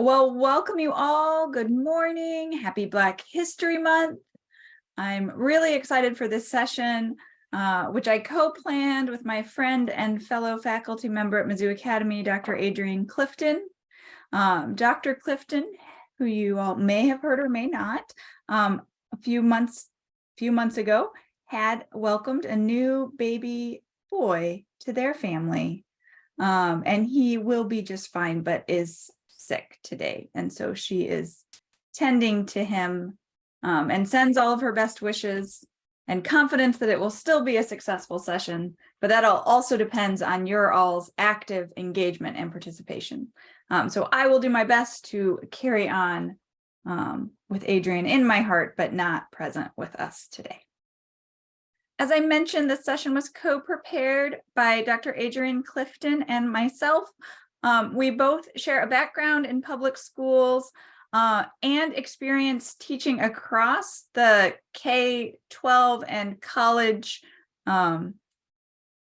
Well, welcome you all. Good morning. Happy Black History Month. I'm really excited for this session, which I co-planned with my friend and fellow faculty member at Mizzou Academy, Dr. Adrienne Clifton. Dr. Clifton, who you all may have heard or may not, a few months ago, had welcomed a new baby boy to their family. And he will be just fine, but is sick today. And so she is tending to him and sends all of her best wishes and confidence that it will still be a successful session, but that also depends on your all's active engagement and participation. So I will do my best to carry on with Adrienne in my heart, but not present with us today. As I mentioned, this session was co-prepared by Dr. Adrienne Clifton and myself. We both share a background in public schools and experience teaching across the K-12 and college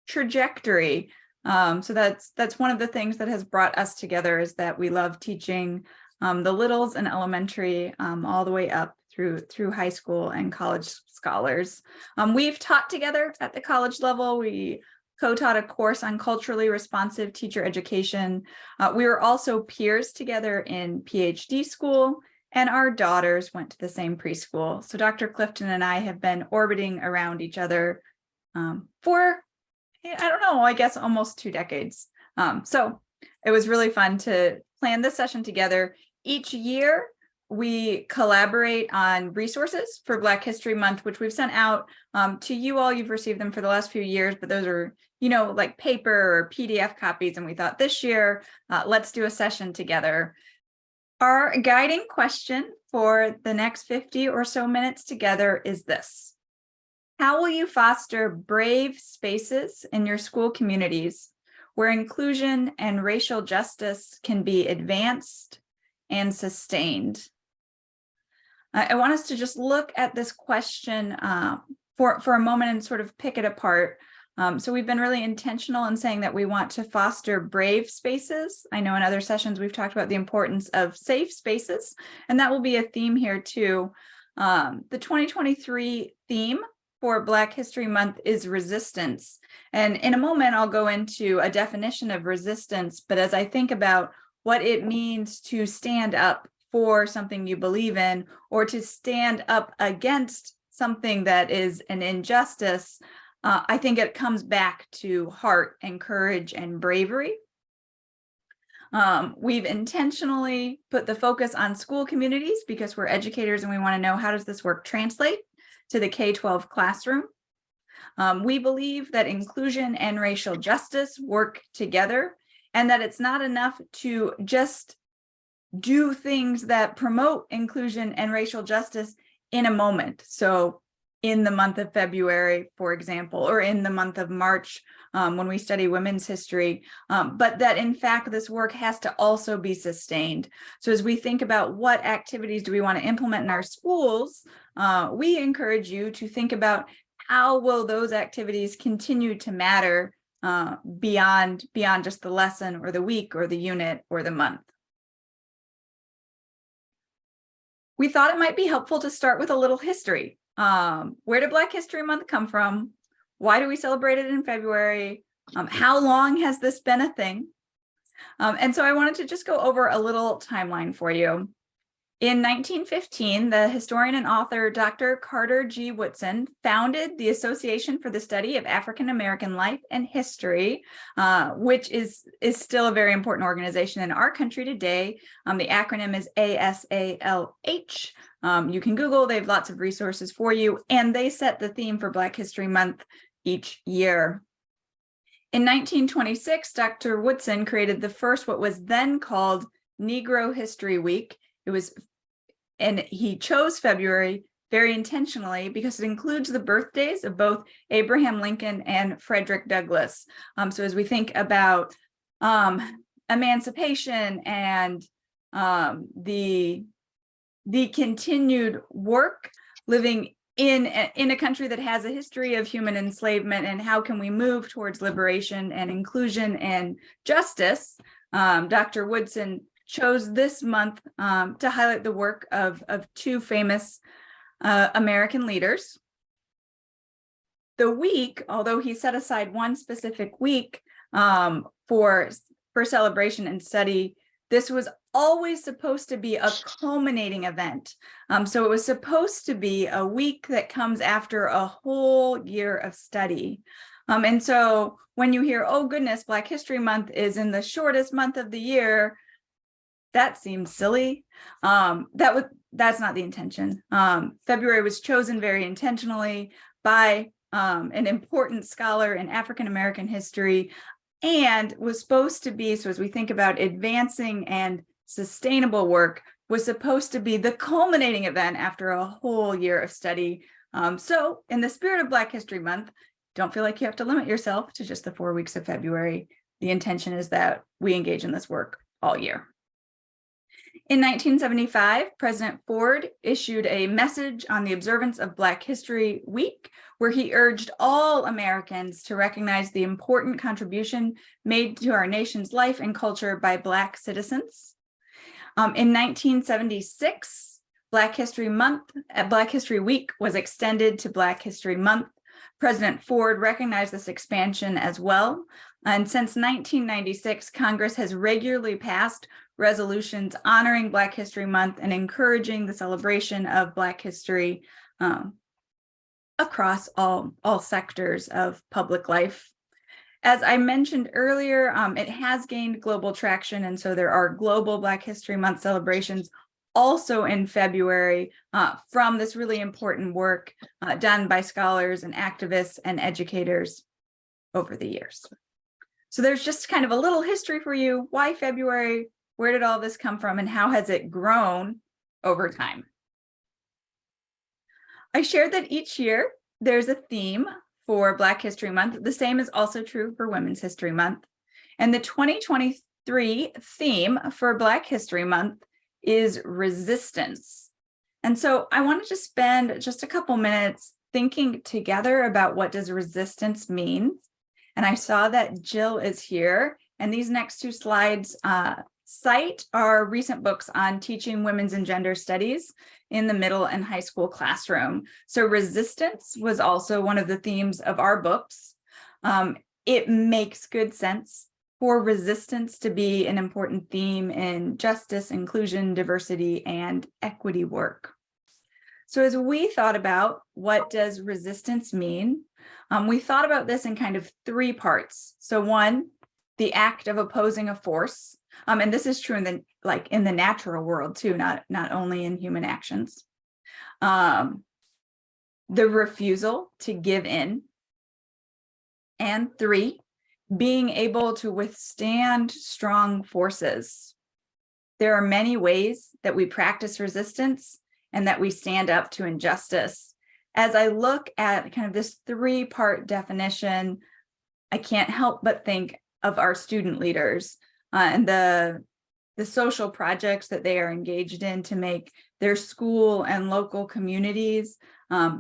trajectory. So that's one of the things that has brought us together, is that we love teaching the littles and elementary all the way up through high school and college scholars. We've taught together at the college level. We co-taught a course on culturally responsive teacher education. We were also peers together in PhD school, and our daughters went to the same preschool. So Dr. Clifton and I have been orbiting around each other for, I don't know, I guess almost 2 decades. So it was really fun to plan this session together. Each year, we collaborate on resources for Black History Month, which we've sent out to you all. You've received them for the last few years, but those are, like paper or PDF copies. And we thought this year, let's do a session together. Our guiding question for the next 50 or so minutes together is this: how will you foster brave spaces in your school communities where inclusion and racial justice can be advanced and sustained? I want us to just look at this question for a moment and sort of pick it apart. So we've been really intentional in saying that we want to foster brave spaces. I know in other sessions we've talked about the importance of safe spaces, and that will be a theme here too. The 2023 theme for Black History Month is resistance. And in a moment, I'll go into a definition of resistance, but as I think about what it means to stand up for something you believe in, or to stand up against something that is an injustice, I think it comes back to heart and courage and bravery. We've intentionally put the focus on school communities because we're educators and we want to know, how does this work translate to the K-12 classroom? We believe that inclusion and racial justice work together, and that it's not enough to just do things that promote inclusion and racial justice in a moment. So in the month of February, for example, or in the month of March, when we study women's history, but that in fact, this work has to also be sustained. So as we think about what activities do we want to implement in our schools, we encourage you to think about how will those activities continue to matter beyond just the lesson or the week or the unit or the month. We thought it might be helpful to start with a little history. Where did Black History Month come from? Why do we celebrate it in February? How long has this been a thing? And so I wanted to just go over a little timeline for you. In 1915, the historian and author Dr. Carter G. Woodson founded the Association for the Study of African American Life and History, which is still a very important organization in our country today. The acronym is ASALH. You can Google, they have lots of resources for you, and they set the theme for Black History Month each year. In 1926, Dr. Woodson created the first, what was then called Negro History Week. And he chose February very intentionally because it includes the birthdays of both Abraham Lincoln and Frederick Douglass. So as we think about emancipation and the continued work living in a country that has a history of human enslavement, and how can we move towards liberation and inclusion and justice, Dr. Woodson chose this month to highlight the work of two famous American leaders. The week, although he set aside one specific week for celebration and study, this was always supposed to be a culminating event. So it was supposed to be a week that comes after a whole year of study. And so when you hear, oh goodness, Black History Month is in the shortest month of the year, that seems silly. That's not the intention. February was chosen very intentionally by an important scholar in African American history, and was supposed to be, so as we think about advancing and sustainable work, was supposed to be the culminating event after a whole year of study. So in the spirit of Black History Month, don't feel like you have to limit yourself to just the 4 weeks of February. The intention is that we engage in this work all year. In 1975, President Ford issued a message on the observance of Black History Week, where he urged all Americans to recognize the important contribution made to our nation's life and culture by Black citizens. In 1976, Black History Week was extended to Black History Month. President Ford recognized this expansion as well. And since 1996, Congress has regularly passed resolutions honoring Black History Month and encouraging the celebration of Black history across all sectors of public life. As I mentioned earlier, it has gained global traction, and so there are global Black History Month celebrations also in February from this really important work done by scholars and activists and educators over the years. So there's just kind of a little history for you. Why February? Where did all this come from, and how has it grown over time? I shared that each year there's a theme for Black History Month. The same is also true for Women's History Month. And the 2023 theme for Black History Month is resistance. And so I wanted to spend just a couple minutes thinking together about what does resistance mean. And I saw that Jill is here, and these next two slides cite our recent books on teaching women's and gender studies in the middle and high school classroom. So resistance was also one of the themes of our books. It makes good sense for resistance to be an important theme in justice, inclusion, diversity, and equity work. So as we thought about what does resistance mean, we thought about this in kind of three parts. So one, the act of opposing a force. And this is true in the natural world too, not only in human actions. The refusal to give in. And three, being able to withstand strong forces. There are many ways that we practice resistance and that we stand up to injustice. As I look at kind of this three-part definition, I can't help but think of our student leaders and the social projects that they are engaged in to make their school and local communities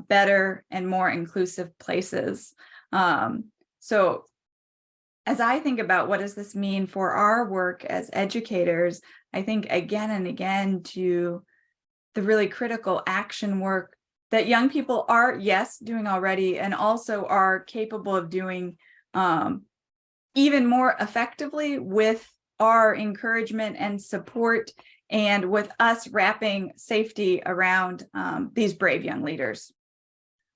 better and more inclusive places. So as I think about what does this mean for our work as educators, I think again and again to the really critical action work that young people are, yes, doing already, and also are capable of doing even more effectively with our encouragement and support, and with us wrapping safety around these brave young leaders.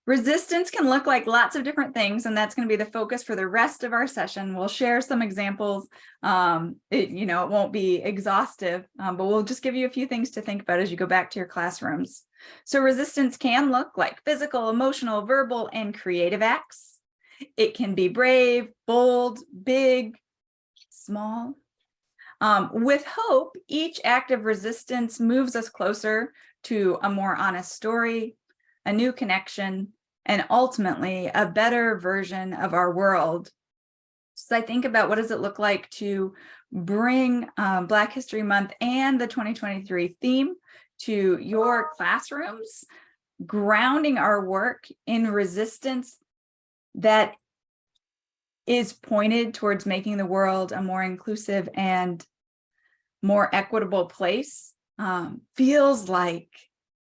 Resistance can look like lots of different things, and that's going to be the focus for the rest of our session. We'll share some examples. It won't be exhaustive, but we'll just give you a few things to think about as you go back to your classrooms. So resistance can look like physical, emotional, verbal, and creative acts. It can be brave, bold, big, small. With hope, each act of resistance moves us closer to a more honest story, a new connection, and ultimately a better version of our world. So I think about what does it look like to bring Black History Month and the 2023 theme to your classrooms, grounding our work in resistance that is pointed towards making the world a more inclusive and more equitable place feels like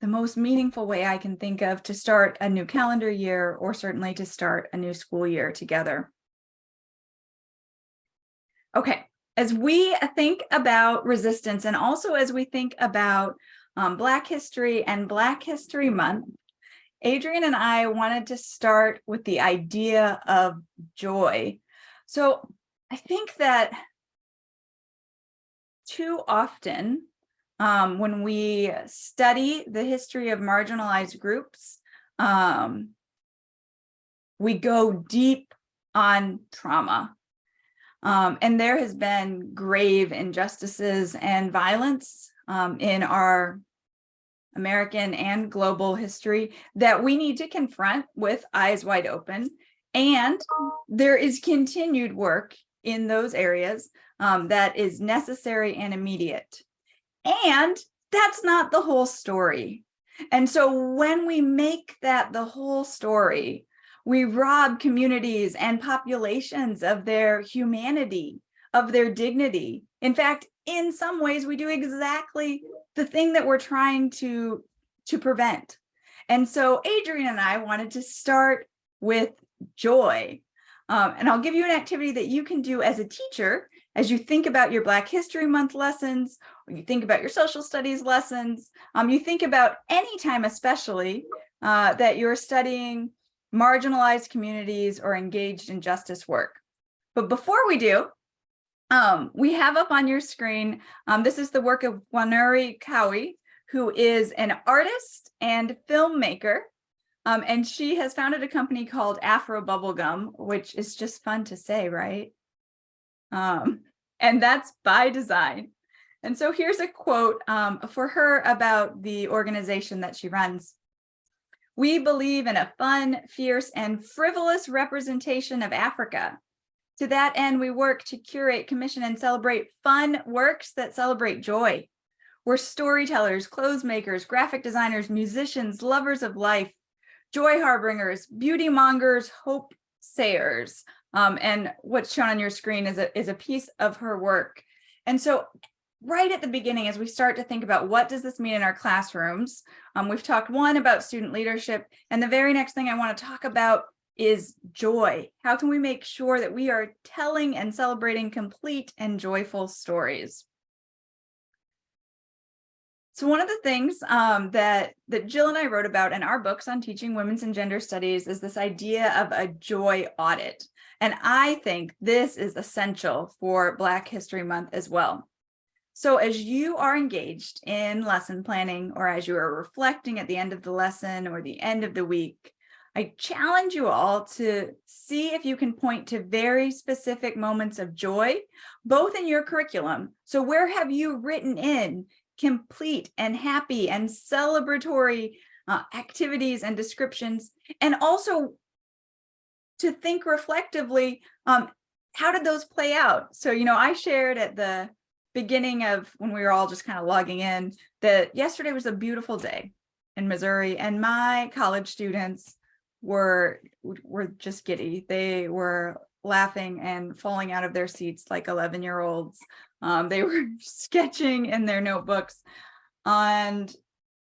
the most meaningful way I can think of to start a new calendar year, or certainly to start a new school year together. Okay, as we think about resistance, and also as we think about Black History and Black History Month, Adrienne and I wanted to start with the idea of joy. So I think that too often, when we study the history of marginalized groups, we go deep on trauma. And there has been grave injustices and violence in our American and global history that we need to confront with eyes wide open. And there is continued work in those areas that is necessary and immediate. And that's not the whole story. And so when we make that the whole story, we rob communities and populations of their humanity, of their dignity. In fact, in some ways, we do exactly the thing that we're trying to prevent. And so Adrienne and I wanted to start with joy. And I'll give you an activity that you can do as a teacher as you think about your Black History Month lessons, or you think about your social studies lessons, you think about any time especially that you're studying marginalized communities or engaged in justice work. But before we do, we have up on your screen, this is the work of Wanuri Cowie, who is an artist and filmmaker. And she has founded a company called Afro Bubblegum, which is just fun to say, right? And that's by design. And so here's a quote for her about the organization that she runs. "We believe in a fun, fierce, and frivolous representation of Africa. To that end, we work to curate, commission, and celebrate fun works that celebrate joy. We're storytellers, clothes makers, graphic designers, musicians, lovers of life, joy harbingers, beauty mongers, hope sayers." And what's shown on your screen is a piece of her work. And so right at the beginning, as we start to think about what does this mean in our classrooms, we've talked about student leadership, and the very next thing I want to talk about is joy. How can we make sure that we are telling and celebrating complete and joyful stories? So one of the things that Jill and I wrote about in our books on teaching women's and gender studies is this idea of a joy audit. And I think this is essential for Black History Month as well. So as you are engaged in lesson planning, or as you are reflecting at the end of the lesson or the end of the week, I challenge you all to see if you can point to very specific moments of joy, both in your curriculum. So where have you written in complete and happy and celebratory activities and descriptions, and also to think reflectively, how did those play out? So, I shared at the beginning of when we were all just kind of logging in that yesterday was a beautiful day in Missouri, and my college students were just giddy. They were laughing and falling out of their seats like 11-year-olds. They were sketching in their notebooks, and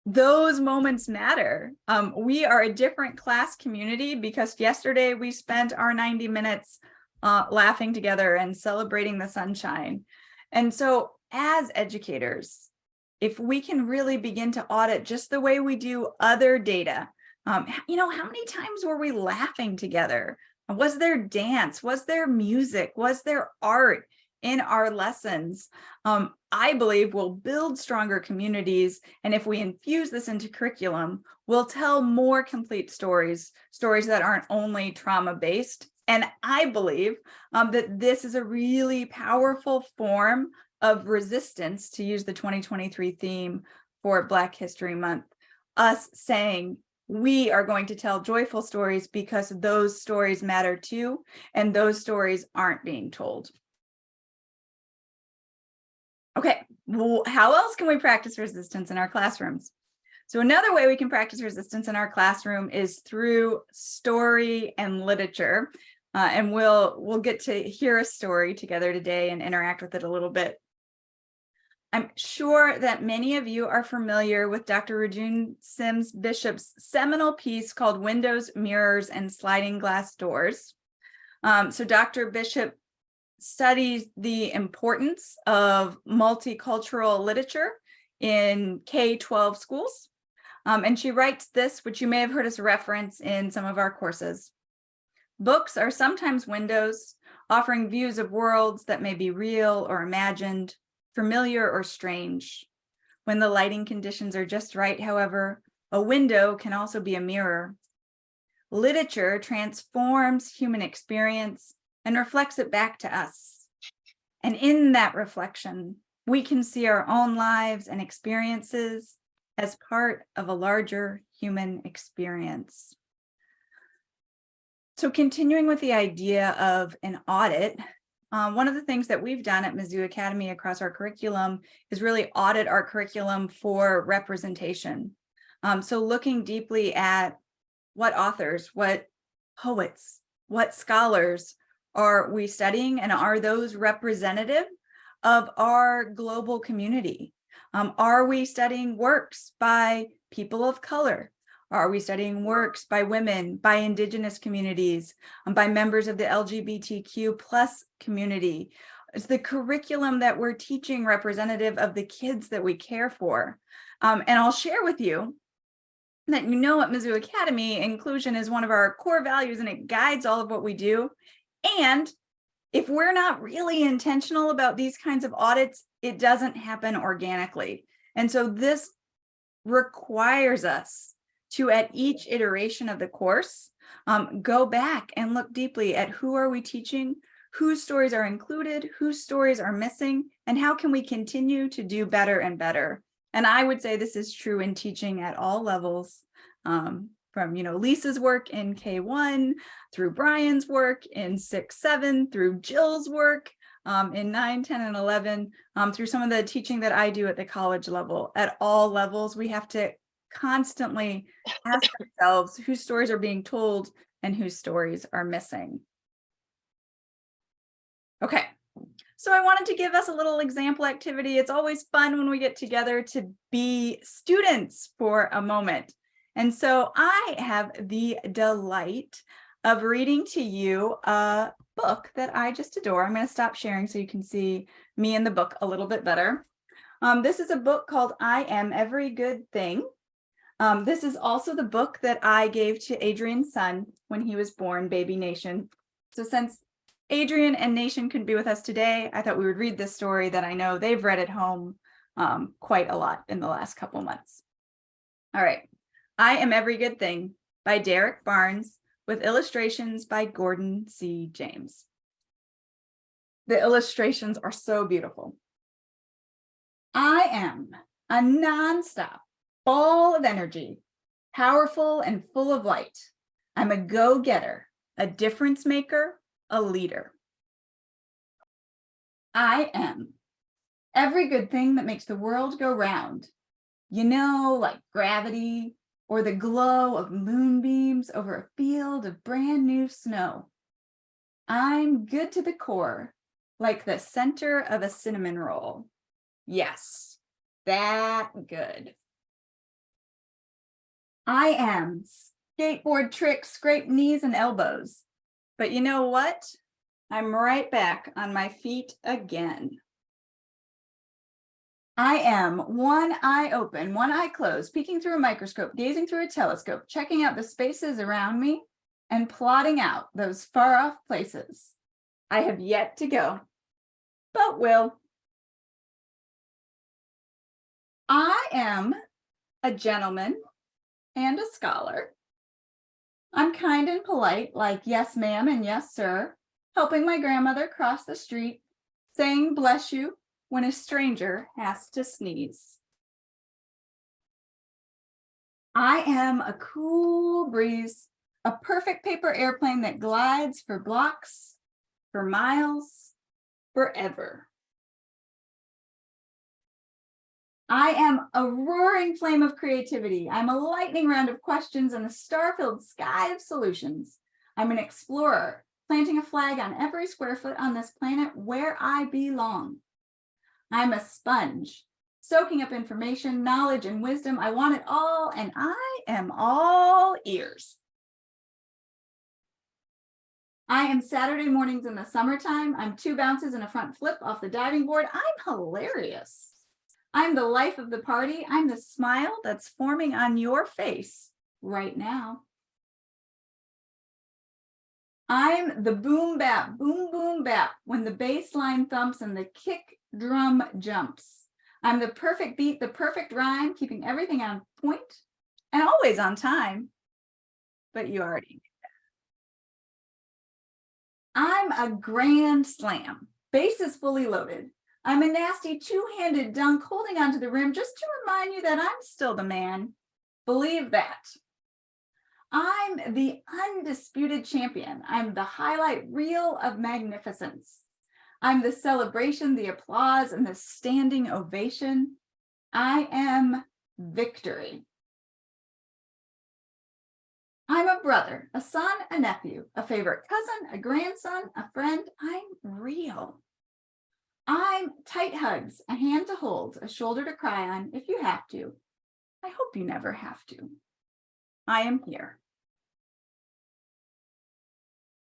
those moments matter. We are a different class community because yesterday we spent our 90 minutes laughing together and celebrating the sunshine. And so as educators, if we can really begin to audit just the way we do other data, how many times were we laughing together? Was there dance? Was there music? Was there art in our lessons? I believe we'll build stronger communities. And if we infuse this into curriculum, we'll tell more complete stories that aren't only trauma-based. And I believe that this is a really powerful form of resistance, to use the 2023 theme for Black History Month, us saying, we are going to tell joyful stories because those stories matter too, and those stories aren't being told. Okay, well, how else can we practice resistance in our classrooms? So another way we can practice resistance in our classroom is through story and literature. And we'll get to hear a story together today and interact with it a little bit. I'm sure that many of you are familiar with Dr. Rajun Sims Bishop's seminal piece called Windows, Mirrors, and Sliding Glass Doors. So Dr. Bishop studies the importance of multicultural literature in K-12 schools. And she writes this, which you may have heard us reference in some of our courses. Books are sometimes windows, offering views of worlds that may be real or imagined, familiar or strange. When the lighting conditions are just right, however, a window can also be a mirror. Literature transforms human experience and reflects it back to us. And in that reflection, we can see our own lives and experiences as part of a larger human experience. So continuing with the idea of an audit, one of the things that we've done at Mizzou Academy across our curriculum is really audit our curriculum for representation. So looking deeply at what authors, what poets, what scholars are we studying, and are those representative of our global community? Are we studying works by people of color? Are we studying works by women, by Indigenous communities, by members of the LGBTQ plus community? Is the curriculum that we're teaching representative of the kids that we care for? And I'll share with you that at Mizzou Academy, inclusion is one of our core values and it guides all of what we do. And if we're not really intentional about these kinds of audits, it doesn't happen organically. And so this requires us to, at each iteration of the course, go back and look deeply at who are we teaching, whose stories are included, whose stories are missing, and how can we continue to do better and better. And I would say this is true in teaching at all levels, from Lisa's work in K1, through Brian's work in 6-7, through Jill's work in 9, 10, and 11, through some of the teaching that I do at the college level. At all levels, we have to constantly ask ourselves whose stories are being told and whose stories are missing. Okay, so I wanted to give us a little example activity. It's always fun when we get together to be students for a moment. And so I have the delight of reading to you a book that I just adore. I'm going to stop sharing so you can see me in the book a little bit better. This is a book called I Am Every Good Thing. This is also the book that I gave to Adrian's son when he was born, baby Nation. So since Adrian and Nation couldn't be with us today, I thought we would read this story that I know they've read at home quite a lot in the last couple months. All right. I Am Every Good Thing by Derek Barnes with illustrations by Gordon C. James. The illustrations are so beautiful. I am a nonstop ball of energy, powerful and full of light. I'm a go-getter, a difference maker, a leader. I am every good thing that makes the world go round. Like gravity or the glow of moonbeams over a field of brand new snow. I'm good to the core, like the center of a cinnamon roll. Yes, that good. I am skateboard tricks, scrape knees and elbows. But you know what? I'm right back on my feet again. I am one eye open, one eye closed, peeking through a microscope, gazing through a telescope, checking out the spaces around me, and plotting out those far-off places I have yet to go, but will. I am a gentleman and a scholar. I'm kind and polite, like yes, ma'am, and yes, sir, helping my grandmother cross the street, saying bless you when a stranger has to sneeze. I am a cool breeze, a perfect paper airplane that glides for blocks, for miles, forever. I am a roaring flame of creativity. I'm a lightning round of questions and a star-filled sky of solutions. I'm an explorer, planting a flag on every square foot on this planet where I belong. I'm a sponge, soaking up information, knowledge, and wisdom. I want it all, and I am all ears. I am Saturday mornings in the summertime. I'm 2 bounces and a front flip off the diving board. I'm hilarious. I'm the life of the party. I'm the smile that's forming on your face right now. I'm the boom bap, boom boom bap, when the bass line thumps and the kick drum jumps. I'm the perfect beat, the perfect rhyme, keeping everything on point and always on time. But you already. I'm a grand slam. Base is fully loaded. I'm a nasty two-handed dunk holding onto the rim just to remind you that I'm still the man. Believe that. I'm the undisputed champion. I'm the highlight reel of magnificence. I'm the celebration, the applause, and the standing ovation. I am victory. I'm a brother, a son, a nephew, a favorite cousin, a grandson, a friend. I'm real. I'm tight hugs, a hand to hold, a shoulder to cry on if you have to. I hope you never have to. I am here.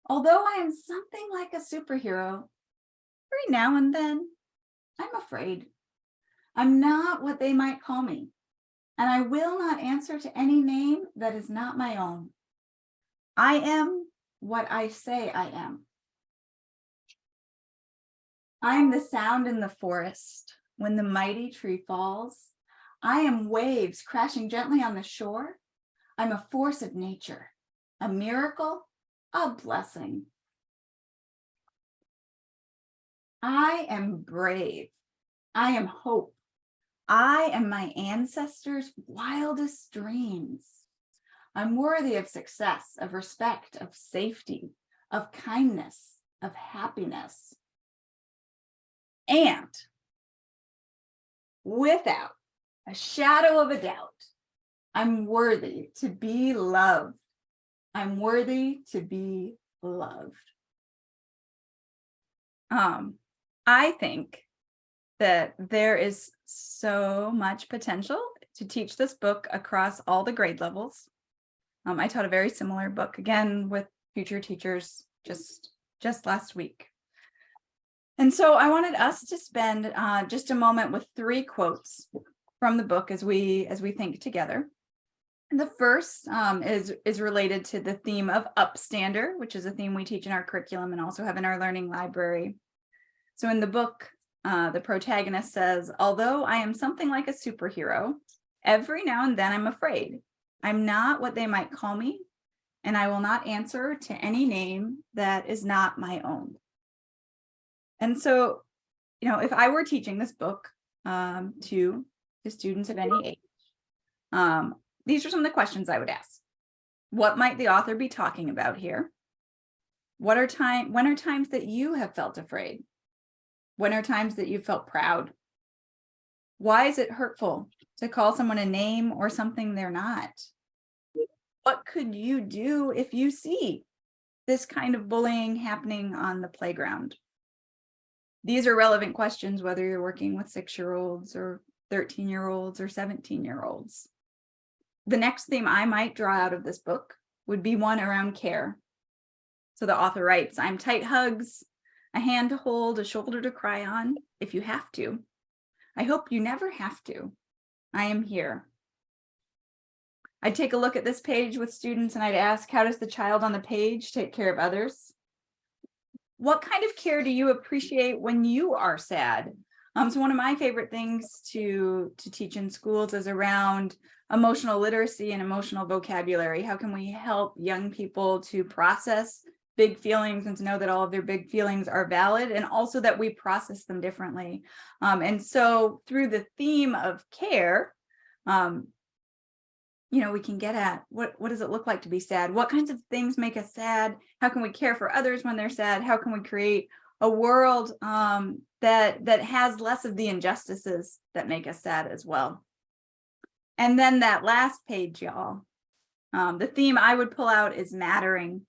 Although I am something like a superhero, every now and then, I'm afraid. I'm not what they might call me, and I will not answer to any name that is not my own. I am what I say I am. I am the sound in the forest when the mighty tree falls. I am waves crashing gently on the shore. I'm a force of nature, a miracle, a blessing. I am brave. I am hope. I am my ancestors' wildest dreams. I'm worthy of success, of respect, of safety, of kindness, of happiness. And without a shadow of a doubt, I'm worthy to be loved. I'm worthy to be loved. I think that there is so much potential to teach this book across all the grade levels. I taught a very similar book, again, with future teachers just last week. And so I wanted us to spend just a moment with 3 quotes from the book as we think together. And the first is related to the theme of upstander, which is a theme we teach in our curriculum and also have in our learning library. So in the book, the protagonist says, although I am something like a superhero, every now and then I'm afraid. I'm not what they might call me, and I will not answer to any name that is not my own. And so, if I were teaching this book to the students of any age, these are some of the questions I would ask. What might the author be talking about here? When are times that you have felt afraid? When are times that you felt proud? Why is it hurtful to call someone a name or something they're not? What could you do if you see this kind of bullying happening on the playground? These are relevant questions, whether you're working with 6-year-olds or 13-year-olds or 17-year-olds. The next theme I might draw out of this book would be one around care. So the author writes, I'm tight hugs, a hand to hold, a shoulder to cry on, if you have to. I hope you never have to. I am here. I'd take a look at this page with students and I'd ask, how does the child on the page take care of others? What kind of care do you appreciate when you are sad? So one of my favorite things to teach in schools is around emotional literacy and emotional vocabulary. How can we help young people to process big feelings and to know that all of their big feelings are valid, and also that we process them differently? And so through the theme of care, we can get at what does it look like to be sad? What kinds of things make us sad? How can we care for others when they're sad? How can we create a world that has less of the injustices that make us sad as well? And then that last page, y'all, the theme I would pull out is mattering.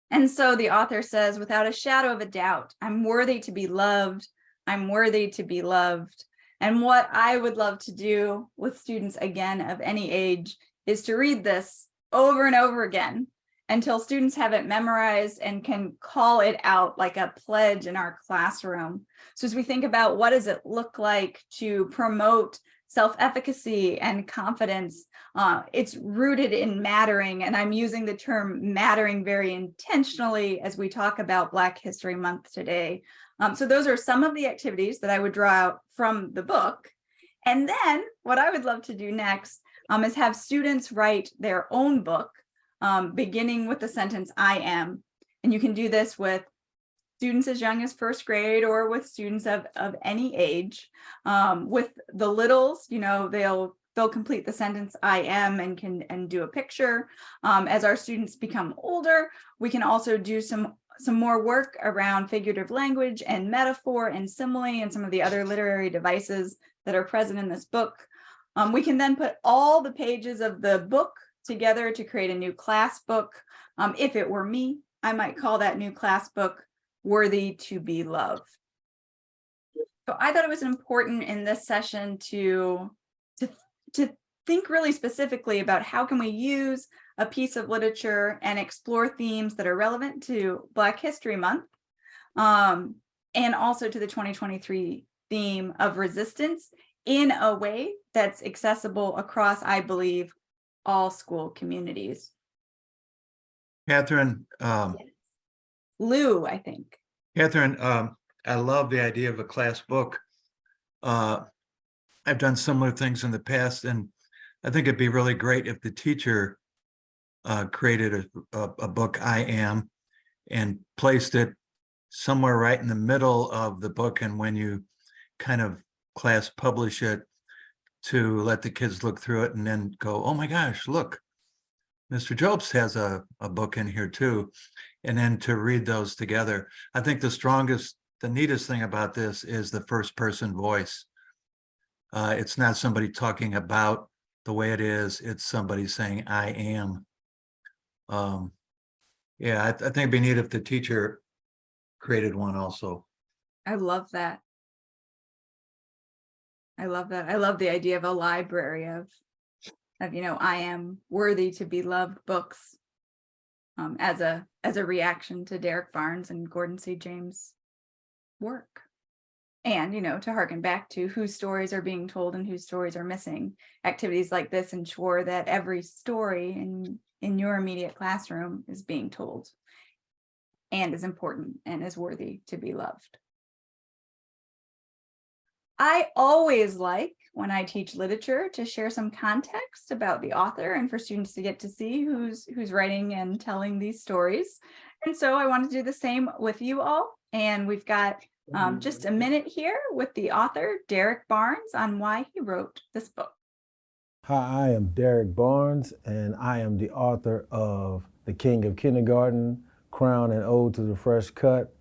And so the author says, without a shadow of a doubt, I'm worthy to be loved. I'm worthy to be loved. And what I would love to do with students, again, of any age, is to read this over and over again until students have it memorized and can call it out like a pledge in our classroom. So as we think about what does it look like to promote self-efficacy and confidence, it's rooted in mattering. And I'm using the term mattering very intentionally as we talk about Black History Month today. So those are some of the activities that I would draw out from the book. And then what I would love to do next is have students write their own book, beginning with the sentence, I am. And you can do this with students as young as first grade or with students of any age. With the littles, they'll complete the sentence I am and do a picture. As our students become older, we can also do some more work around figurative language and metaphor and simile and some of the other literary devices that are present in this book. We can then put all the pages of the book together to create a new class book. If it were me, I might call that new class book Worthy to be Loved. So I thought it was important in this session to think really specifically about how can we use a piece of literature and explore themes that are relevant to Black History Month, and also to the 2023 theme of resistance in a way that's accessible across, I believe, all school communities. Catherine, Lou, I think. Catherine, I love the idea of a class book. I've done similar things in the past, and I think it'd be really great if the teacher created a book, I Am, and placed it somewhere right in the middle of the book. And when you kind of class publish it, to let the kids look through it and then go, oh my gosh, look, Mr. Jobst has a book in here too. And then to read those together. I think the neatest thing about this is the first person voice. It's not somebody talking about the way it is, it's somebody saying, I am. Yeah, I think it'd be neat if the teacher created one also. I love that. I love that. I love the idea of a library of I am worthy to be loved books, as a reaction to Derek Barnes and Gordon C. James' work. And, to harken back to whose stories are being told and whose stories are missing. Activities like this ensure that every story in your immediate classroom is being told and is important and is worthy to be loved. I always like, when I teach literature, to share some context about the author and for students to get to see who's writing and telling these stories. And so I want to do the same with you all. And we've got just a minute here with the author, Derek Barnes, on why he wrote this book. Hi, I am Derek Barnes, and I am the author of The King of Kindergarten, Crown and Ode to the Fresh Cut,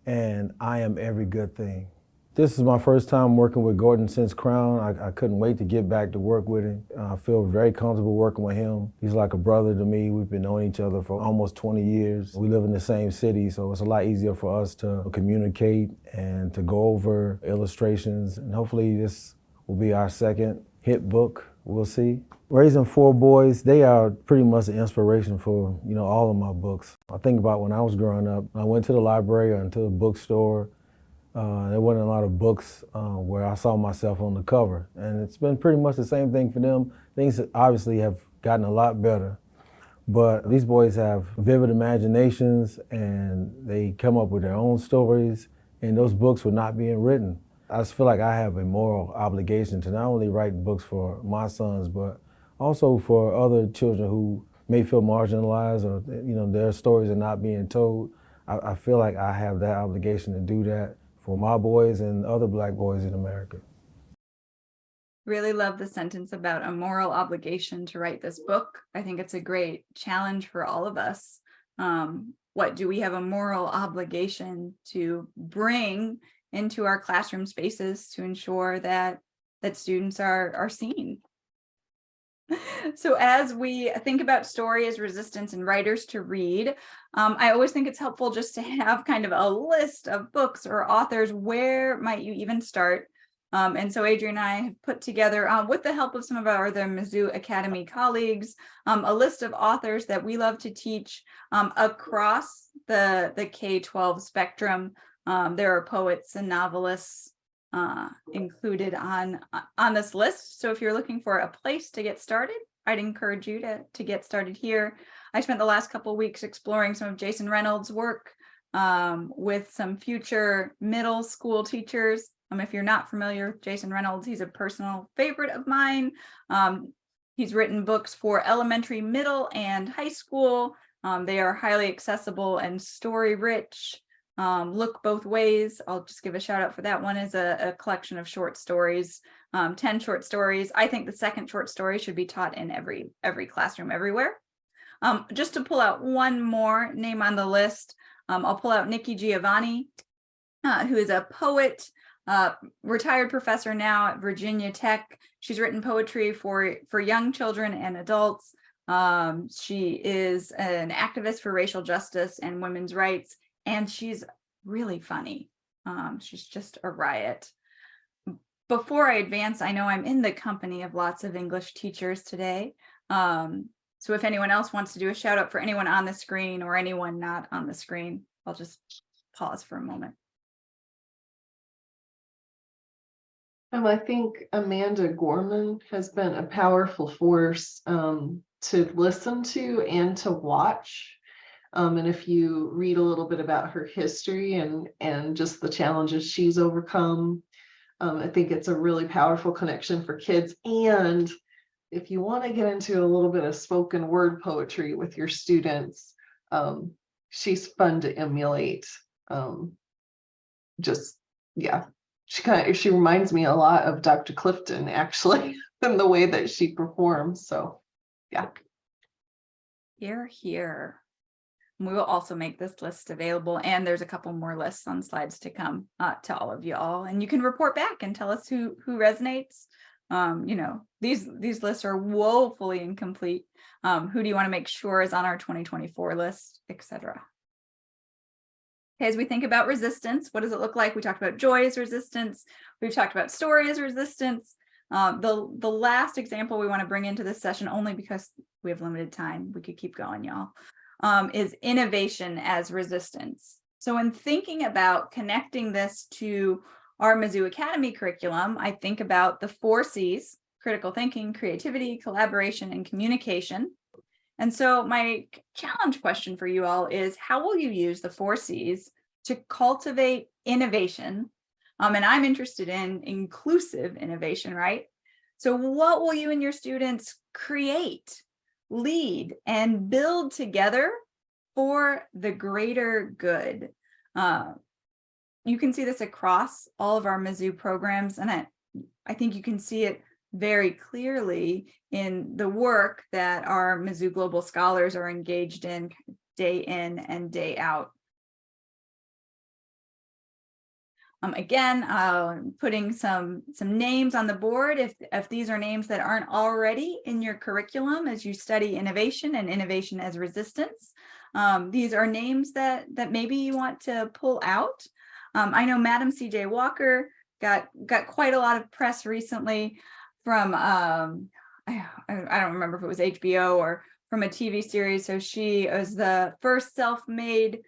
and I Am Every Good Thing. This is my first time working with Gordon since Crown. I couldn't wait to get back to work with him. I feel very comfortable working with him. He's like a brother to me. We've been knowing each other for almost 20 years. We live in the same city, so it's a lot easier for us to communicate and to go over illustrations. And hopefully this will be our second hit book. We'll see. Raising 4 boys, they are pretty much the inspiration for, all of my books. I think about when I was growing up, I went to the library or into the bookstore. There wasn't a lot of books where I saw myself on the cover. And it's been pretty much the same thing for them. Things obviously have gotten a lot better. But these boys have vivid imaginations and they come up with their own stories, and those books were not being written. I just feel like I have a moral obligation to not only write books for my sons, but also for other children who may feel marginalized or, their stories are not being told. I feel like I have that obligation to do that for my boys and other Black boys in America. Really love the sentence about a moral obligation to write this book. I think it's a great challenge for all of us. What do we have a moral obligation to bring into our classroom spaces to ensure that students are seen? So as we think about story as resistance and writers to read, I always think it's helpful just to have kind of a list of books or authors. Where might you even start? And so Adrian and I have put together, with the help of some of our other Mizzou Academy colleagues, a list of authors that we love to teach across the K-12 spectrum. There are poets and novelists included on this list. So if you're looking for a place to get started, I'd encourage you to get started here. I spent the last couple of weeks exploring some of Jason Reynolds' work with some future middle school teachers. If you're not familiar with Jason Reynolds, he's a personal favorite of mine. He's written books for elementary, middle, and high school. They are highly accessible and story rich. Look Both Ways, I'll just give a shout out for that one, is a collection of short stories, 10 short stories. I think the second short story should be taught in every classroom everywhere. Just to pull out one more name on the list, I'll pull out Nikki Giovanni, who is a poet, retired professor now at Virginia Tech. She's written poetry for young children and adults. She is an activist for racial justice and women's rights, and she's really funny. She's just a riot. Before I advance, I know I'm in the company of lots of English teachers today. So if anyone else wants to do a shout out for anyone on the screen or anyone not on the screen, I'll just pause for a moment. I think Amanda Gorman has been a powerful force to listen to and to watch. And if you read a little bit about her history and just the challenges she's overcome, I think it's a really powerful connection for kids. And if you want to get into a little bit of spoken word poetry with your students, she's fun to emulate. Yeah. She reminds me a lot of Dr. Clifton, actually, in the way that she performs. So, yeah. Here. We will also make this list available, and there's a couple more lists on slides to come to all of you all, and you can report back and tell us who resonates. These lists are woefully incomplete. Who do you want to make sure is on our 2024 list, etc. As we think about resistance, what does it look like? We talked about joy as resistance. We've talked about story as resistance. The last example we want to bring into this session, only because we have limited time, we could keep going, y'all, is innovation as resistance. So in thinking about connecting this to our Mizzou Academy curriculum, I think about the 4 C's: critical thinking, creativity, collaboration, and communication. And so my challenge question for you all is, how will you use the 4 C's to cultivate innovation? And I'm interested in inclusive innovation, right? So what will you and your students create, lead, and build together for the greater good? You can see this across all of our Mizzou programs, and I think you can see it very clearly in the work that our Mizzou Global Scholars are engaged in day in and day out. Again, putting some names on the board if these are names that aren't already in your curriculum as you study innovation and innovation as resistance. These are names that maybe you want to pull out. I know Madam C.J. Walker got quite a lot of press recently from I don't remember if it was HBO or from a TV series. So she was the first self-made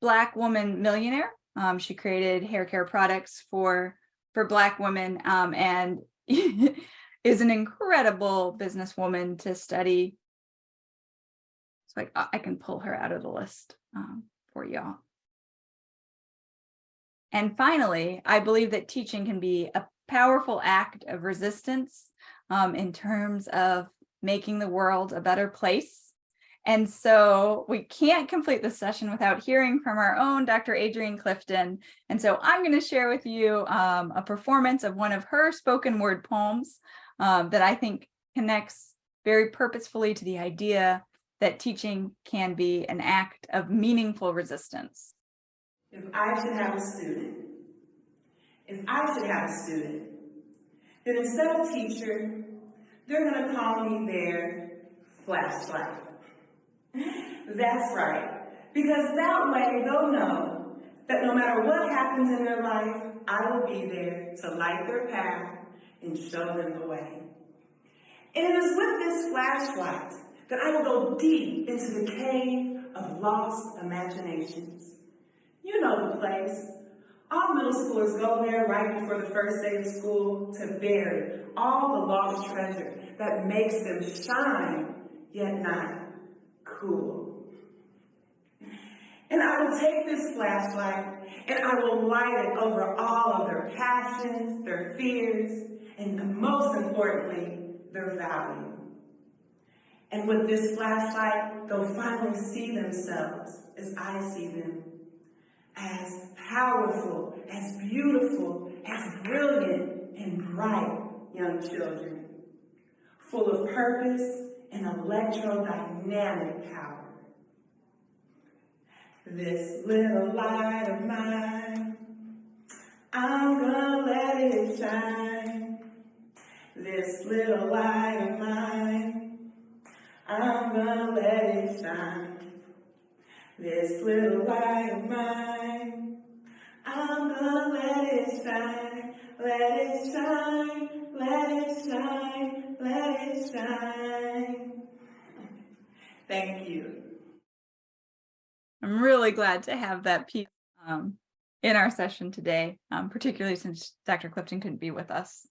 Black woman millionaire. She created hair care products for Black women, and is an incredible businesswoman to study. So I can pull her out of the list for y'all. And finally, I believe that teaching can be a powerful act of resistance in terms of making the world a better place. And so we can't complete this session without hearing from our own Dr. Adrian Clifton. And so I'm going to share with you a performance of one of her spoken word poems that I think connects very purposefully to the idea that teaching can be an act of meaningful resistance. If I should have a student, then instead of teacher, They're going to call me their flashlight. That's right, because that way they'll know that no matter what happens in their life, I will be there to light their path and show them the way. And it is with this flashlight that I will go deep into the cave of lost imaginations. You know the place. All middle schoolers go there right before the first day of school to bury all the lost treasure that makes them shine, yet not cool. And I will take this flashlight and I will light it over all of their passions, their fears, and most importantly, their value. And with this flashlight, they'll finally see themselves as I see them, as powerful, as beautiful, as brilliant and bright young children, full of purpose and electrodynamic power. This little light of mine, I'm gonna let it shine. This little light of mine, I'm gonna let it shine. This little light of mine, I'm gonna let it shine. Let it shine, let it shine, let it shine. Thank you. I'm really glad to have that piece in our session today, particularly since Dr. Clifton couldn't be with us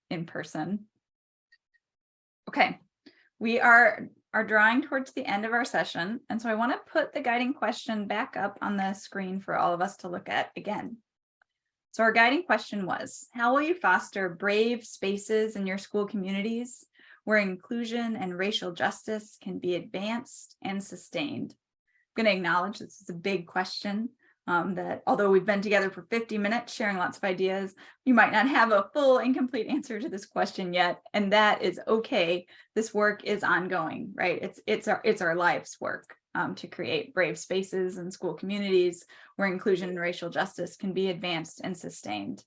in person. Okay, we are drawing towards the end of our session, and so I want to put the guiding question back up on the screen for all of us to look at again. So our guiding question was, how will you foster brave spaces in your school communities where inclusion and racial justice can be advanced and sustained? I'm going to acknowledge this is a big question, that although we've been together for 50 minutes sharing lots of ideas, you might not have a full and complete answer to this question yet, and that is okay. This work is ongoing, right? It's our life's work to create brave spaces in school communities where inclusion and racial justice can be advanced and sustained.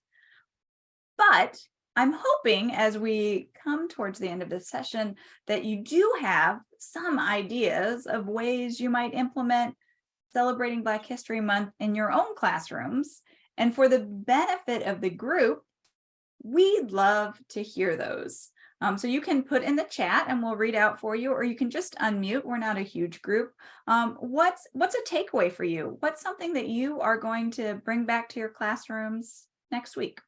But I'm hoping as we come towards the end of this session that you do have some ideas of ways you might implement celebrating Black History Month in your own classrooms. And for the benefit of the group, we'd love to hear those. So you can put in the chat and we'll read out for you, or you can just unmute. We're not a huge group. What's a takeaway for you? What's something that you are going to bring back to your classrooms next week?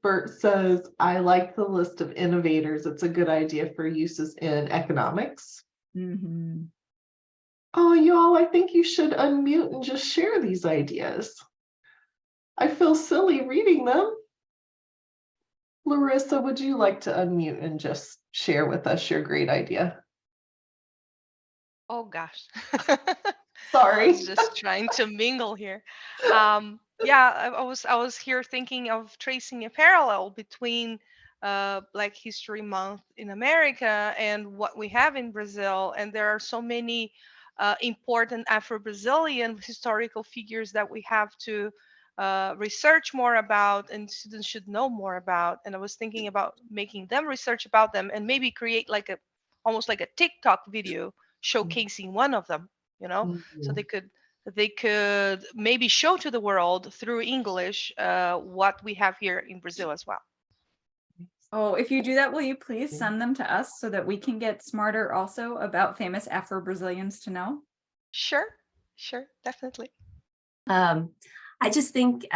Bert says, I like the list of innovators. It's a good idea for uses in economics. Mm-hmm. Oh, y'all, I think you should unmute and just share these ideas. I feel silly reading them. Larissa, would you like to unmute and just share with us your great idea? Oh gosh. Sorry. I was just trying to mingle here. Yeah, I was here thinking of tracing a parallel between Black History Month in America and what we have in Brazil. And there are so many important Afro-Brazilian historical figures that we have to research more about and students should know more about. And I was thinking about making them research about them and maybe create like almost like a TikTok video showcasing one of them, you know, so they could maybe show to the world through English what we have here in Brazil as well. Oh, if you do that, will you please send them to us so that we can get smarter also about famous Afro-Brazilians to know? Sure, definitely. I just think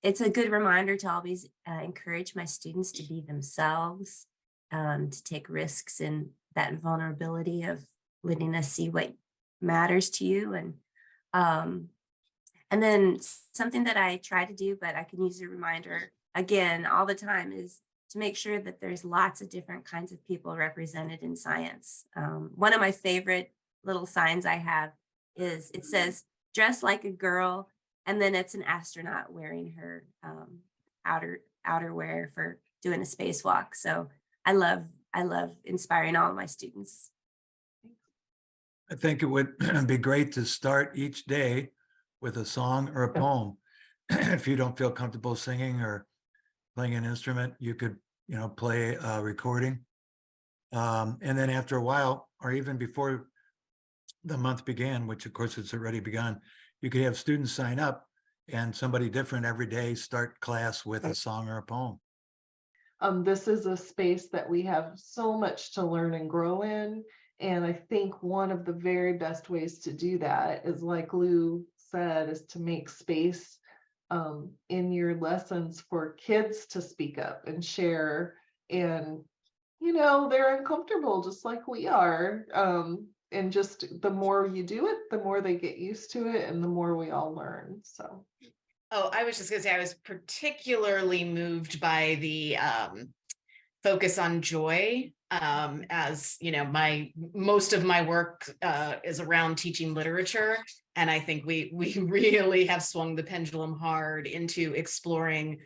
it's a good reminder to always encourage my students to be themselves, to take risks in that vulnerability of letting us see what matters to you. And then something that I try to do, but I can use a reminder again all the time, is to make sure that there's lots of different kinds of people represented in science. One of my favorite little signs I have is, it says, dress like a girl, and then it's an astronaut wearing her outerwear for doing a spacewalk. So I love inspiring all of my students. I think it would be great to start each day with a song or a poem. If you don't feel comfortable singing or playing an instrument, you could play a recording. And then after a while, or even before the month began, which of course it's already begun, you could have students sign up and somebody different every day start class with a song or a poem. This is a space that we have so much to learn and grow in. And I think one of the very best ways to do that is, like Lou said, is to make space in your lessons for kids to speak up and share. And, they're uncomfortable just like we are. And just the more you do it, the more they get used to it and the more we all learn. So. Oh, I was just going to say, I was particularly moved by the focus on joy. As you know, most of my work is around teaching literature, and I think we really have swung the pendulum hard into exploring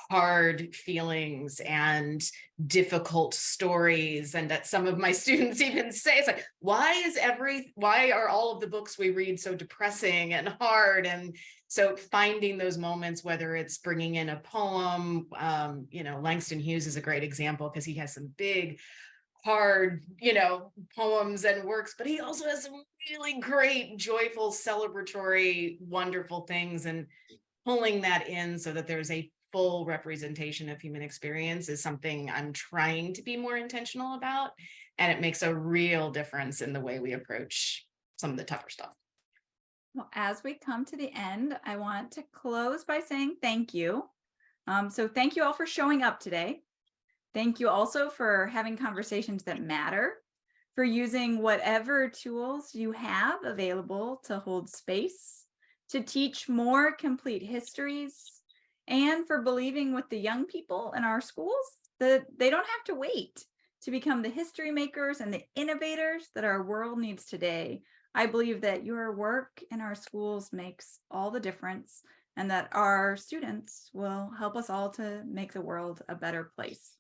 hard feelings and difficult stories. And that some of my students even say, it's like, why are all of the books we read so depressing and hard? And so finding those moments, whether it's bringing in a poem, Langston Hughes is a great example because he has some big, hard, poems and works, but he also has some really great, joyful, celebratory, wonderful things. And pulling that in so that there's a full representation of human experience is something I'm trying to be more intentional about. And it makes a real difference in the way we approach some of the tougher stuff. Well, as we come to the end, I want to close by saying thank you. So thank you all for showing up today. Thank you also for having conversations that matter, for using whatever tools you have available to hold space, to teach more complete histories, and for believing with the young people in our schools that they don't have to wait to become the history makers and the innovators that our world needs today. I believe that your work in our schools makes all the difference, and that our students will help us all to make the world a better place.